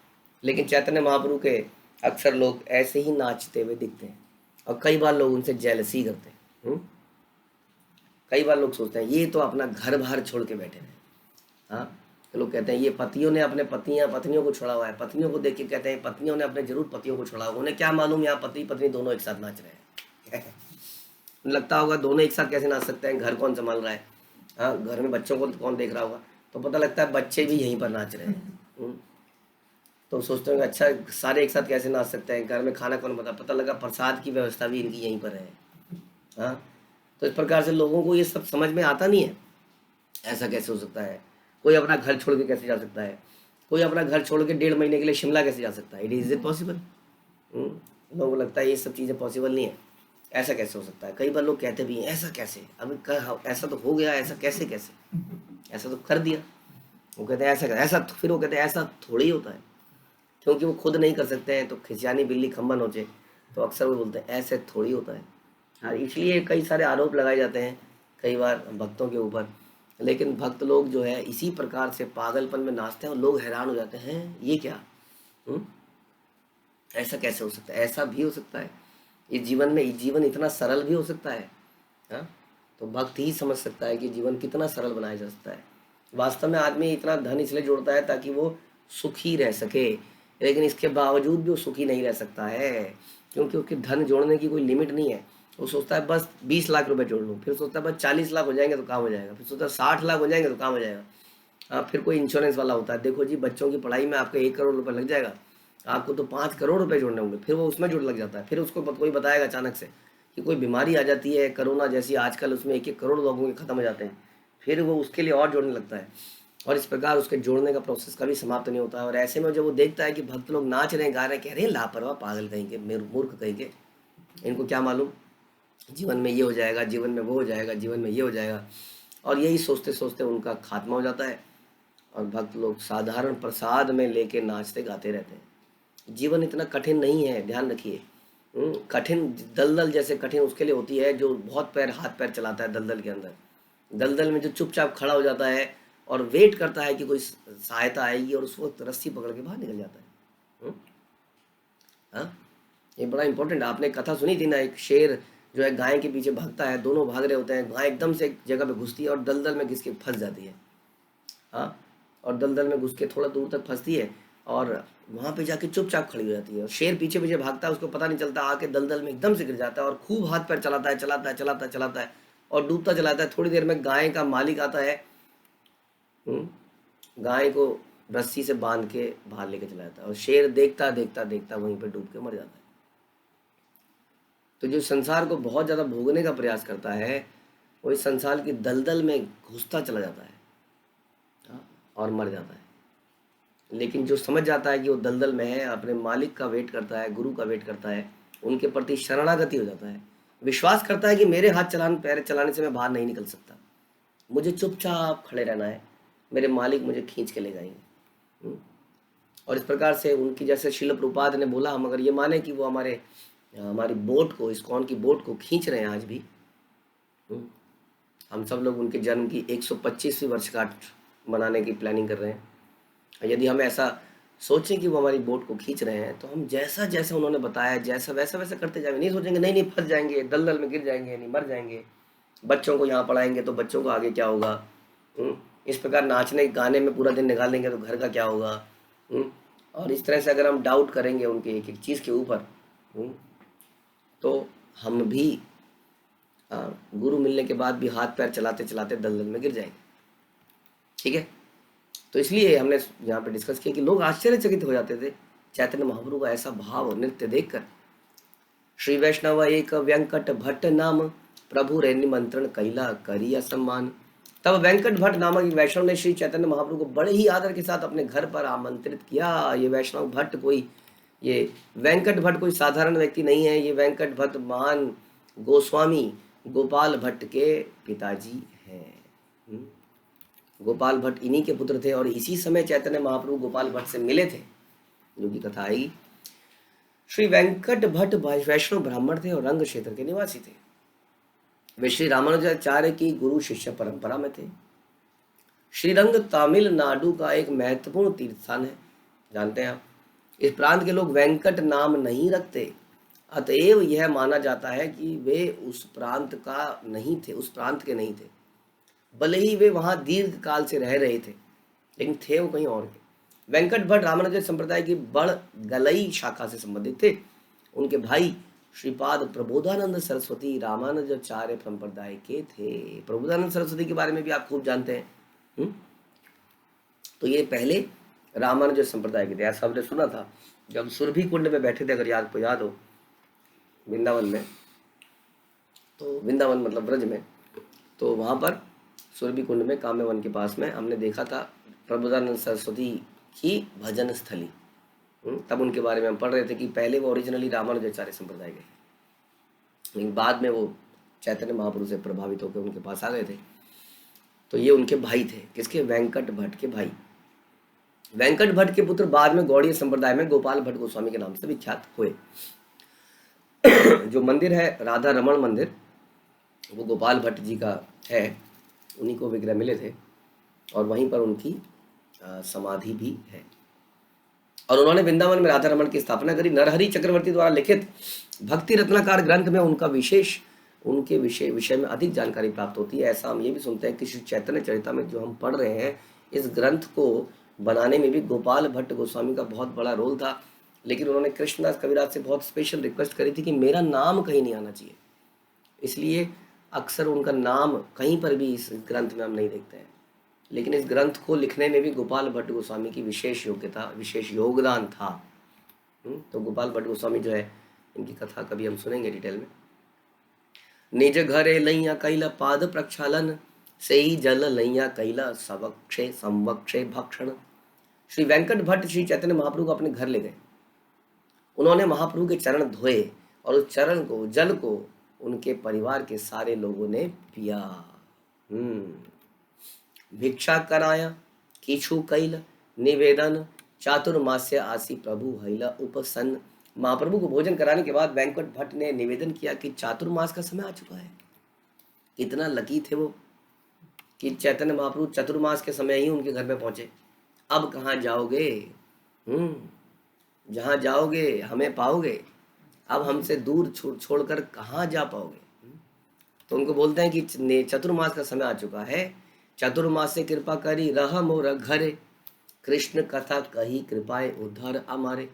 A: लेकिन चैतन्य महाप्रभु के अक्सर लोग ऐसे ही नाचते हुए दिखते हैं और कई बार लोग उनसे जेलसी करते हैं। कई बार लोग सोचते हैं ये तो अपना घर बाहर छोड़ के बैठे हैं। हाँ, तो लोग कहते हैं ये पतियों ने अपने पत्नियों को छोड़ा हुआ है। पत्नियों को देख के कहते हैं पत्नियों ने अपने जरूर पतियों को छोड़ा हुआ। उन्हें क्या मालूम यहाँ पति पत्नी दोनों एक साथ नाच रहे हैं। लगता होगा दोनों एक साथ कैसे नाच सकते हैं, घर कौन संभाल रहा है। हाँ, घर में बच्चों को कौन देख रहा होगा। तो पता लगता है बच्चे भी यहीं पर नाच रहे हैं। तो सोचते हैं अच्छा सारे एक साथ कैसे नाच सकते हैं, घर में खाना कौन बता। पता लगा प्रसाद की व्यवस्था भी इनकी यहीं पर है। हाँ, तो इस प्रकार से लोगों को ये सब समझ में आता नहीं है। ऐसा कैसे हो सकता है, कोई अपना घर छोड़ के कैसे जा सकता है, कोई अपना घर छोड़ के 1.5 महीने के लिए शिमला कैसे जा सकता है। Is it possible. लोगों को लगता है ये सब चीज़ें पॉसिबल नहीं है, ऐसा कैसे हो सकता है। कई बार लोग कहते भी हैं ऐसा कैसे, अब ऐसा तो हो गया, ऐसा कैसे ऐसा तो कर दिया। वो कहते हैं ऐसा फिर वो कहते हैं ऐसा थोड़ी होता है, क्योंकि वो खुद नहीं कर सकते हैं तो खिसियानी बिल्ली खम्बा नोचे। तो अक्सर वो बोलते हैं ऐसे थोड़ी होता है। हाँ, इसलिए कई सारे आरोप लगाए जाते हैं कई बार भक्तों के ऊपर। लेकिन भक्त लोग जो है इसी प्रकार से पागलपन में नाचते हैं और लोग हैरान हो जाते हैं ये क्या। ऐसा कैसे हो सकता है, ऐसा भी हो सकता है। ये जीवन इतना सरल भी हो सकता है। हाँ, तो भक्त ही समझ सकता है कि जीवन कितना सरल बनाया जा सकता है। वास्तव में आदमी इतना धन इसलिए जोड़ता है ताकि वो सुखी रह सके, लेकिन इसके बावजूद भी वो सुखी नहीं रह सकता है, क्योंकि उसके धन जोड़ने की कोई लिमिट नहीं है। वो सोचता है बस 20 लाख रुपए जोड़ लूँ, फिर सोचता है बस 40 लाख हो जाएंगे तो काम हो जाएगा, फिर सोचता है 60 लाख हो जाएंगे तो काम हो जाएगा। हाँ, फिर कोई इंश्योरेंस वाला होता है, देखो जी बच्चों की पढ़ाई में आपका 1 करोड़ रुपए लग जाएगा, आपको तो 5 करोड़ रुपए जोड़ने होंगे। फिर वो उसमें जुड़ लग जाता है। फिर उसको कोई बताएगा अचानक से कि कोई बीमारी आ जाती है कोरोना जैसी आजकल, उसमें 1-1 करोड़ लोगों के खत्म हो जाते हैं। फिर वो उसके लिए और जोड़ने लगता है, और इस प्रकार उसके जोड़ने का प्रोसेस कभी समाप्त नहीं होता है। और ऐसे में जब वो देखता है कि भक्त लोग नाच रहे हैं, गा रहे हैं, कह रहे हैं लापरवाह पागल कहेंगे, मूर्ख कहेंगे, इनको क्या मालूम जीवन में ये हो जाएगा, जीवन में वो हो जाएगा, जीवन में ये हो जाएगा। और यही सोचते सोचते उनका खात्मा हो जाता है और भक्त लोग साधारण प्रसाद में लेके नाचते गाते रहते हैं। जीवन इतना कठिन नहीं है, ध्यान रखिए। कठिन दलदल जैसे कठिन उसके लिए होती है जो बहुत हाथ पैर चलाता है दलदल के अंदर। दलदल में जो चुपचाप खड़ा हो जाता है और वेट करता है कि कोई सहायता आएगी और उस वक्त रस्सी पकड़ के बाहर निकल जाता है। हाँ, ये बड़ा इंपॉर्टेंट। आपने कथा सुनी थी ना, एक शेर जो है गाय के पीछे भागता है, दोनों भाग रहे होते हैं, गाय एकदम से एक जगह पे घुसती है और दलदल में घिस के फंस जाती है। हाँ, और दलदल में घुस के थोड़ा दूर तक फंसती है और वहाँ पे जाके चुपचाप खड़ी हो जाती है और शेर पीछे पीछे भागता है, उसको पता नहीं चलता, आके दलदल में एकदम से गिर जाता है और खूब हाथ पैर चलाता है चलाता है चलाता है चलाता है और डूबता चलाता है। थोड़ी देर में गाय का मालिक आता है, गाय को रस्सी से बांध के बाहर लेके चला जाता है और शेर देखता देखता देखता वहीं पे डूब के मर जाता है। तो जो संसार को बहुत ज़्यादा भोगने का प्रयास करता है वो इस संसार की दलदल में घुसता चला जाता है और मर जाता है। लेकिन जो समझ जाता है कि वो दलदल में है, अपने मालिक का वेट करता है, गुरु का वेट करता है, उनके प्रति शरणागति हो जाता है, विश्वास करता है कि मेरे हाथ पैर चलाने से मैं बाहर नहीं निकल सकता, मुझे चुपचाप खड़े रहना है, मेरे मालिक मुझे खींच के ले जाएंगे। और इस प्रकार से उनकी, जैसे शिल प्रभुपाद ने बोला, हम अगर ये माने कि वो हमारी बोट को, इस्कॉन की बोट को खींच रहे हैं आज भी, हम सब लोग उनके जन्म की 125वीं वर्षगांठ मनाने की प्लानिंग कर रहे हैं। यदि हम ऐसा सोचें कि वो हमारी बोट को खींच रहे हैं तो हम जैसा जैसा उन्होंने बताया जैसा वैसा वैसा करते जाएंगे। नहीं सोचेंगे नहीं फंस जाएंगे, दलदल में गिर जाएंगे, नहीं मर जाएंगे, बच्चों को यहाँ पढ़ाएंगे तो बच्चों को आगे क्या होगा, इस प्रकार नाचने गाने में पूरा दिन निकाल देंगे तो घर का क्या होगा। और इस तरह से अगर हम डाउट करेंगे उनके एक एक चीज़ के ऊपर, तो हम भी गुरु मिलने के बाद भी हाथ पैर चलाते चलाते दलदल में गिर जाएंगे। ठीक है, तो इसलिए हमने यहाँ पे डिस्कस किया कि लोग आश्चर्यचकित हो जाते थे चैतन्य महाप्रभु का ऐसा भाव और नृत्य देखकर। श्री वैष्णव एक वेंकट भट्ट नाम, प्रभु रे निमंत्रण कैला करिया सम्मान। तब वेंकट भट्ट नामक एक वैष्णव ने श्री चैतन्य महाप्रभु को बड़े ही आदर के साथ अपने घर पर आमंत्रित किया। ये वैष्णव भट्ट ये वेंकट भट्ट कोई साधारण व्यक्ति नहीं है, ये वेंकट भट्ट महान गोस्वामी गोपाल भट्ट के पिताजी हैं। गोपाल भट्ट इन्हीं के पुत्र थे और इसी समय चैतन्य महाप्रभु गोपाल भट्ट से मिले थे, जो की कथा आई। श्री वेंकट भट्ट वैष्णव ब्राह्मण थे और रंग क्षेत्र के निवासी थे। वे श्री रामानुजाचार्य की गुरु शिष्य परंपरा में थे। श्रीरंग तमिलनाडु का एक महत्वपूर्ण तीर्थ स्थान है, जानते हैं आप। इस प्रांत के लोग वेंकट नाम नहीं रखते, अतएव यह माना जाता है कि वे उस प्रांत के नहीं थे। भले ही वे वहां दीर्घ काल से रह रहे थे, लेकिन थे वो कहीं और के। वेंकट भट्ट रामानुज संप्रदाय की बड़ गलई शाखा से संबंधित थे। उनके भाई श्रीपाद प्रबोधानंद सरस्वती रामानुजाचार्य संप्रदाय के थे। प्रबोधानंद सरस्वती के बारे में भी आप खूब जानते हैं। तो ये पहले रामानुज संप्रदाय के थे। ऐसा हमने सुना था जब सुरभि कुंड में बैठे थे, अगर याद हो, वृंदावन में, तो वृंदावन मतलब ब्रज में, तो वहाँ पर सुरभि कुंड में काम्य वन के पास में हमने देखा था प्रबोधानंद सरस्वती की भजन स्थली। तब उनके बारे में हम पढ़ रहे थे कि पहले वो ओरिजिनली रामानुजाचार्य संप्रदाय के, लेकिन बाद में वो चैतन्य महाप्रभु से प्रभावित होकर उनके पास आ गए थे। तो ये उनके भाई थे, किसके? वेंकट भट्ट के भाई। वेंकट भट्ट के पुत्र बाद में गौड़ीय संप्रदाय में गोपाल भट्ट गोस्वामी के नाम से विख्यात हुए। जो मंदिर है राधा रमण मंदिर, वो गोपाल भट्ट जी का है, उन्हीं को विग्रह मिले थे और वहीं पर उनकी समाधि भी है। और उन्होंने वृंदावन में राधा रमण की स्थापना करी। नरहरि चक्रवर्ती द्वारा लिखित भक्ति रत्नाकर ग्रंथ में उनके विषय में अधिक जानकारी प्राप्त होती है। ऐसा हम ये भी सुनते हैं कि श्री चैतन्य चरिता में जो हम पढ़ रहे हैं, इस ग्रंथ को बनाने में भी गोपाल भट्ट गोस्वामी का बहुत बड़ा रोल था। लेकिन उन्होंने कृष्णदास कविराज से बहुत स्पेशल रिक्वेस्ट करी थी कि मेरा नाम कहीं नहीं आना चाहिए, इसलिए अक्सर उनका नाम कहीं पर भी इस ग्रंथ में हम नहीं देखते हैं। लेकिन इस ग्रंथ को लिखने में भी गोपाल भट्ट गोस्वामी की विशेष योग्यता, विशेष योगदान था। तो गोपाल भट्ट गोस्वामी जो है, इनकी कथा कभी हम सुनेंगे डिटेल में। निज घरे लैया कैला पाद प्रक्षालन, से ही जल लैया कैला सवक्षे संवक्षे भक्षण। श्री वेंकट भट्ट श्री चैतन्य महाप्रभु को अपने घर ले गए। उन्होंने महाप्रभु के चरण धोए और उस जल को उनके परिवार के सारे लोगों ने पिया। भिक्षा कराया किछु कैल निवेदन, चातुर्मास्य आसी प्रभु हैला उपसन्न। महाप्रभु को भोजन कराने के बाद वेंकट भट्ट ने निवेदन किया कि चातुर्मास का समय आ चुका है। कितना लकी थे वो, कि चैतन्य महाप्रभु चतुर्मास के समय ही उनके घर में पहुंचे। अब कहाँ जाओगे? जहाँ जाओगे हमें पाओगे, अब हमसे दूर छोड़कर कहाँ जा पाओगे? तो उनको बोलते हैं कि चतुर्मास का समय आ चुका है, चतुर्मास से कृपा करी रह मोर घरे, कृष्ण कथा कही कृपाए उद्धार हमारे।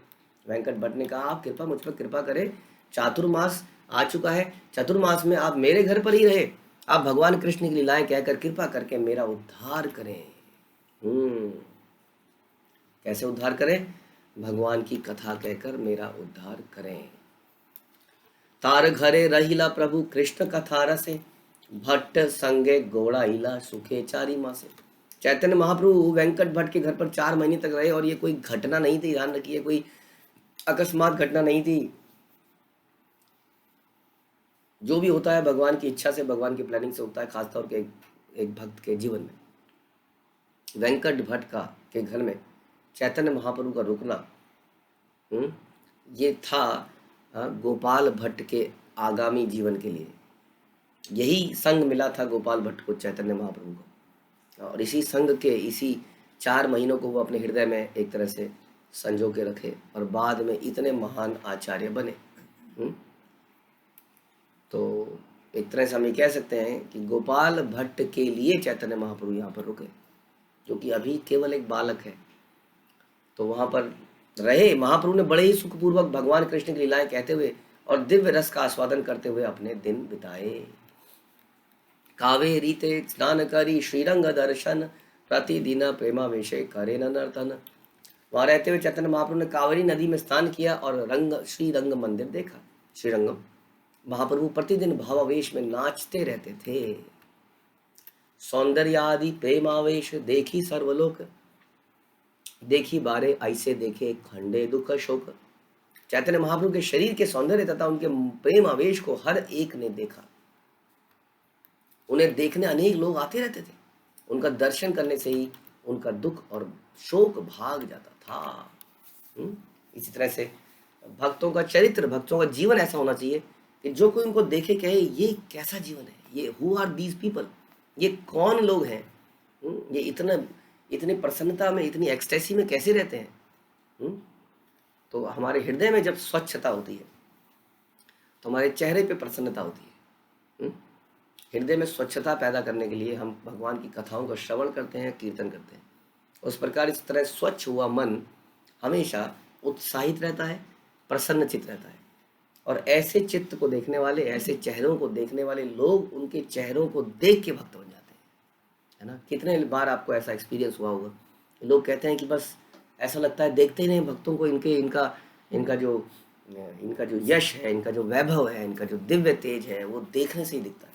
A: वेंकट भट्ट ने कहा आप कृपा मुझ पर कृपा करें, चातुर्मास आ चुका है, चतुर्मास में आप मेरे घर पर ही रहे, आप भगवान कृष्ण की लीलाएं कहकर कृपा करके मेरा उद्धार करें। कैसे उद्धार करें? भगवान की कथा कहकर मेरा उद्धार करें। तार घरे रहिला प्रभु कृष्ण कथा रसे, भट्ट संगे गोड़ा इला सुखे चारी मासे। चैतन्य महाप्रभु वेंकट भट्ट के घर पर 4 महीने तक रहे और ये कोई घटना नहीं थी, ध्यान रखिए, कोई अकस्मात घटना नहीं थी। जो भी होता है भगवान की इच्छा से, भगवान की प्लानिंग से होता है, खासतौर के एक भक्त के जीवन में। वेंकट भट्ट का के घर में चैतन्य महाप्रभु का रुकना ये था गोपाल भट्ट के आगामी जीवन के लिए। यही संग मिला था गोपाल भट्ट को चैतन्य महाप्रभु को, और इसी संग के इसी 4 महीनों को वो अपने हृदय में एक तरह से संजो के रखे और बाद में इतने महान आचार्य बने। तो एक तरह से हम ये कह सकते हैं कि गोपाल भट्ट के लिए चैतन्य महाप्रभु यहाँ पर रुके, जो कि अभी केवल एक बालक है। तो वहाँ पर रहे, महाप्रभु ने बड़े ही सुखपूर्वक भगवान कृष्ण की लीलाएं कहते हुए और दिव्य रस का आस्वादन करते हुए अपने दिन बिताए। कावेरी ते स्नान करी श्रीरंग दर्शन, प्रतिदिन प्रेमावेश करे नर्तन। वहां रहते हुए चैतन्य महाप्रभु ने कावेरी नदी में स्नान किया और श्रीरंग मंदिर देखा। श्रीरंगम महाप्रभु प्रतिदिन भावावेश में नाचते रहते थे। सौंदर्यादि प्रेमावेश देखी सर्वलोक, देखी बारे ऐसे देखे खंडे दुख शोक। चैतन्य महाप्रभु के शरीर के सौंदर्य तथा उनके प्रेम आवेश को हर एक ने देखा। उन्हें देखने अनेक लोग आते रहते थे। उनका दर्शन करने से ही उनका दुख और शोक भाग जाता था। इसी तरह से भक्तों का चरित्र, भक्तों का जीवन ऐसा होना चाहिए कि जो कोई उनको देखे कहे ये कैसा जीवन है, ये हु आर दीज पीपल, ये कौन लोग हैं, ये इतनी प्रसन्नता में, इतनी एक्सटेसी में कैसे रहते हैं। तो हमारे हृदय में जब स्वच्छता होती है तो हमारे चेहरे पे प्रसन्नता होती है। हृदय में स्वच्छता पैदा करने के लिए हम भगवान की कथाओं का श्रवण करते हैं, कीर्तन करते हैं। उस प्रकार इस तरह स्वच्छ हुआ मन हमेशा उत्साहित रहता है, प्रसन्नचित रहता है, और ऐसे चित्त को देखने वाले, ऐसे चेहरों को देखने वाले लोग उनके चेहरों को देख के भक्त बन जाते हैं, है ना। कितने बार आपको ऐसा एक्सपीरियंस हुआ होगा, लोग कहते हैं कि बस ऐसा लगता है देखते ही नहीं भक्तों को, इनका जो यश है, इनका जो वैभव है, इनका जो दिव्य तेज है, वो देखने से ही दिखता है,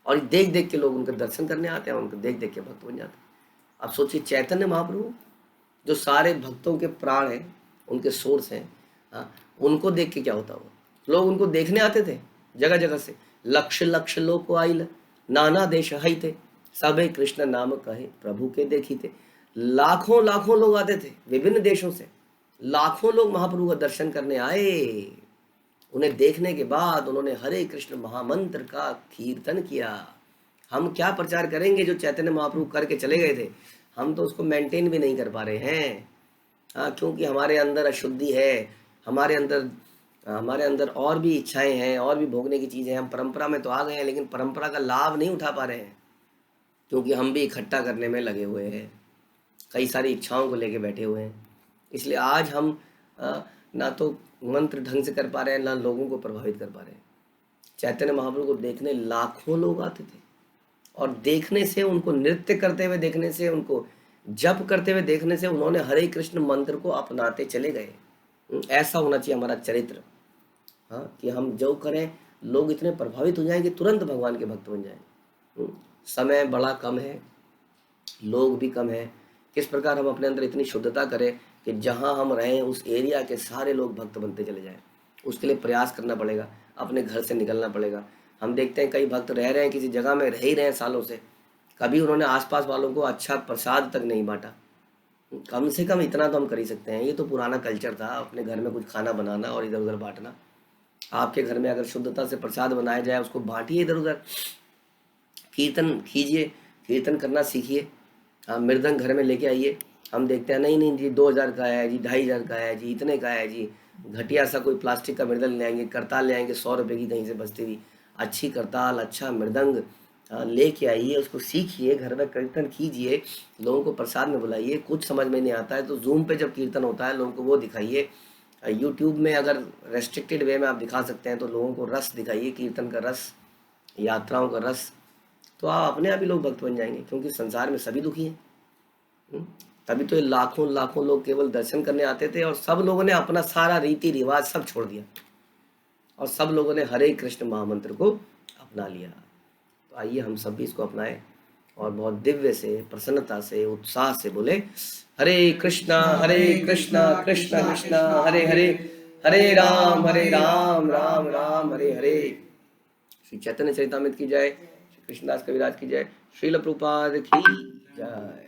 A: और देख देख के लोग उनके दर्शन करने आते हैं, उनको देख देख के भक्त बन जाते हैं। अब सोचिए चैतन्य महाप्रभु जो सारे भक्तों के प्राण हैं, उनके सोर्स हैं, उनको देख के क्या होता होगा। लोग उनको देखने आते थे जगह जगह से, लक्ष लक्ष लोग को आइल नाना देश हई थे, सबे कृष्ण नाम कहे प्रभु के देखी थे। लाखों लाखों लोग आते थे विभिन्न देशों से, लाखों लोग महाप्रभु का दर्शन करने आए। उन्हें देखने के बाद उन्होंने हरे कृष्ण महामंत्र का कीर्तन किया। हम क्या प्रचार करेंगे जो चैतन्य महाप्रभु करके चले गए थे, हम तो उसको मेंटेन भी नहीं कर पा रहे हैं। क्योंकि हमारे अंदर अशुद्धि है, हमारे अंदर और भी इच्छाएं हैं, और भी भोगने की चीज़ें हैं। हम परंपरा में तो आ गए हैं, लेकिन परंपरा का लाभ नहीं उठा पा रहे हैं, क्योंकि हम भी इकट्ठा करने में लगे हुए हैं, कई सारी इच्छाओं को लेके बैठे हुए हैं। इसलिए आज हम ना तो मंत्र ढंग से कर पा रहे हैं, ना लोगों को प्रभावित कर पा रहे हैं। चैतन्य महाप्रभु को देखने लाखों लोग आते थे, और देखने से, उनको नृत्य करते हुए देखने से, उनको जप करते हुए देखने से उन्होंने हरे कृष्ण मंत्र को अपनाते चले गए। ऐसा होना चाहिए हमारा चरित्र, कि हम जो करें लोग इतने प्रभावित हो जाएं कि तुरंत भगवान के भक्त बन जाएं। समय बड़ा कम है, लोग भी कम है, किस प्रकार हम अपने अंदर इतनी शुद्धता करें कि जहां हम रहें उस एरिया के सारे लोग भक्त बनते चले जाएं। उसके लिए प्रयास करना पड़ेगा, अपने घर से निकलना पड़ेगा। हम देखते हैं कई भक्त रह रहे हैं किसी जगह में, रह ही रहे हैं सालों से, कभी उन्होंने आसपास वालों को अच्छा प्रसाद तक नहीं बांटा। कम से कम इतना तो हम कर ही सकते हैं। ये तो पुराना कल्चर था, अपने घर में कुछ खाना बनाना और इधर उधर बांटना। आपके घर में अगर शुद्धता से प्रसाद बनाया जाए, उसको बांटिए इधर उधर, कीर्तन कीजिए, कीर्तन करना सीखिए। मृदंग घर में लेके आइए। हम देखते हैं नहीं नहीं जी 2000 का है जी, 2500 का है जी, इतने का है जी। घटिया सा कोई प्लास्टिक का मृदंग ले आएंगे, करताल ले आएंगे 100 रुपये की कहीं से बजती हुई। अच्छी करताल, अच्छा मृदंग लेके आइए, उसको सीखिए, घर में कीर्तन कीजिए, लोगों को प्रसाद में बुलाइए। कुछ समझ में नहीं आता है तो जूम पे जब कीर्तन होता है लोगों को वो दिखाइए। यूट्यूब में अगर रेस्ट्रिक्टेड वे में आप दिखा सकते हैं तो लोगों को रस दिखाइए, कीर्तन का रस, यात्राओं का रस। तो आप अपने आप ही लोग भक्त बन जाएंगे, क्योंकि संसार में सभी दुखी हैं। हम्म, तभी तो ये लाखों लाखों लोग केवल दर्शन करने आते थे और सब लोगों ने अपना सारा रीति रिवाज सब छोड़ दिया और सब लोगों ने हरे कृष्ण महामंत्र को अपना लिया। तो आइए हम सब भी इसको अपनाएं और बहुत दिव्य से, प्रसन्नता से, उत्साह से बोले हरे कृष्णा कृष्ण कृष्ण हरे हरे, हरे राम राम राम हरे हरे। श्री चैतन्य चरितामृत की जय, श्री कृष्णदास कविराज की जय, श्रील प्रभुपाद की जय।